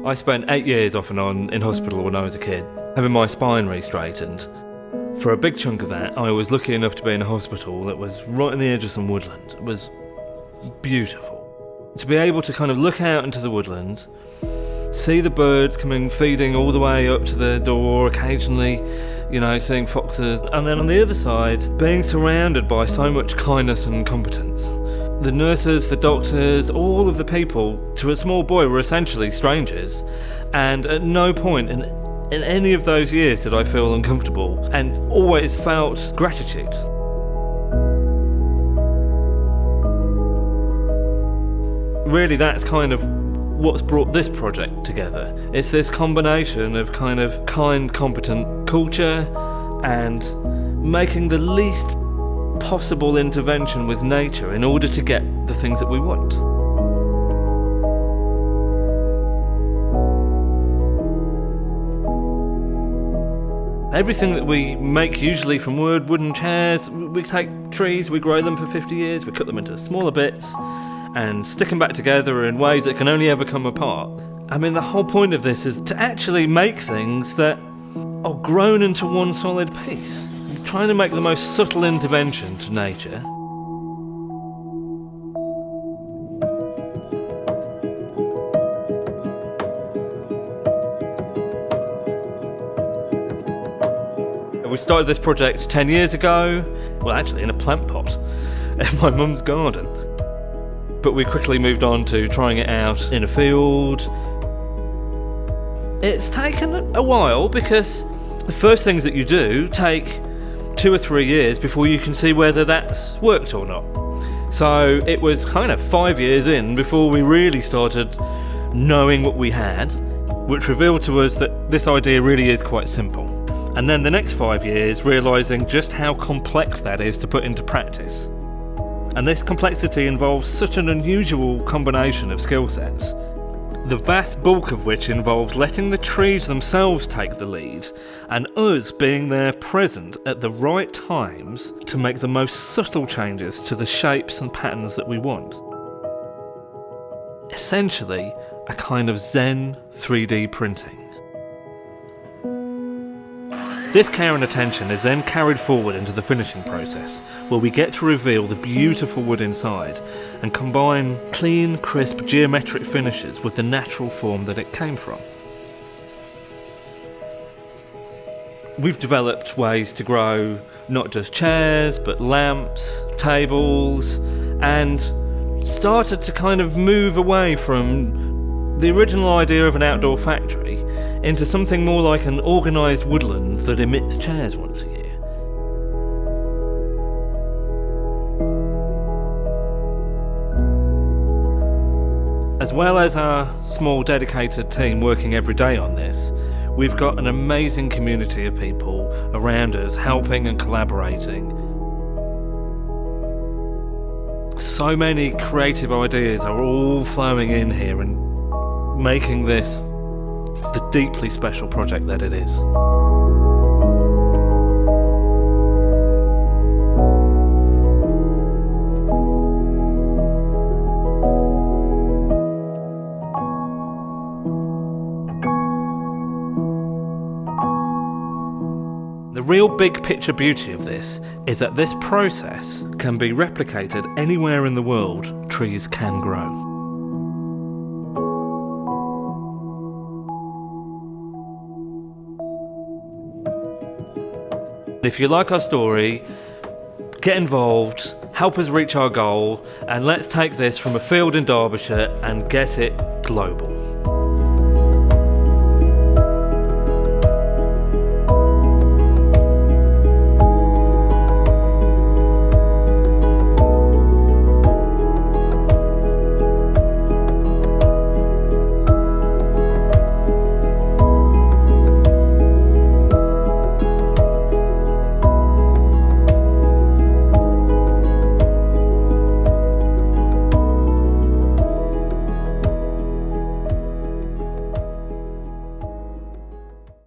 I spent 8 years off and on in hospital when I was a kid, having my spine re-straightened. For a big chunk of that, I was lucky enough to be in a hospital that was right on the edge of some woodland. It was beautiful. To be able to kind of look out into the woodland, see the birds coming feeding all the way up to the door, occasionally, seeing foxes, and then on the other side, being surrounded by so much kindness and competence. The nurses, the doctors, all of the people, to a small boy, were essentially strangers, and at no point in any of those years did I feel uncomfortable, and always felt gratitude. Really, that's kind of what's brought this project together. It's this combination of kind of kind, competent culture and making the least possible intervention with nature in order to get the things that we want. Everything that we make usually from wood, wooden chairs, we take trees, we grow them for 50 years, we cut them into smaller bits and stick them back together in ways that can only ever come apart. I mean, the whole point of this is to actually make things that are grown into one solid piece. Trying to make the most subtle intervention to nature. We started this project 10 years ago, well actually in a plant pot in my mum's garden. But we quickly moved on to trying it out in a field. It's taken a while because the first things that you do take 2 or 3 years before you can see whether that's worked or not. So it was kind of 5 years in before we really started knowing what we had, which revealed to us that this idea really is quite simple. And then the next 5 years realising just how complex that is to put into practice. And this complexity involves such an unusual combination of skill sets, the vast bulk of which involves letting the trees themselves take the lead and us being there present at the right times to make the most subtle changes to the shapes and patterns that we want. Essentially, a kind of Zen 3D printing. This care and attention is then carried forward into the finishing process, where we get to reveal the beautiful wood inside and combine clean, crisp, geometric finishes with the natural form that it came from. We've developed ways to grow not just chairs, but lamps, tables, and started to kind of move away from the original idea of an outdoor factory into something more like an organised woodland that emits chairs once a year. As well as our small dedicated team working every day on this, we've got an amazing community of people around us helping and collaborating. So many creative ideas are all flowing in here and making this the deeply special project that it is. The real big picture beauty of this is that this process can be replicated anywhere in the world trees can grow. If you like our story, get involved, help us reach our goal, and let's take this from a field in Derbyshire and get it global.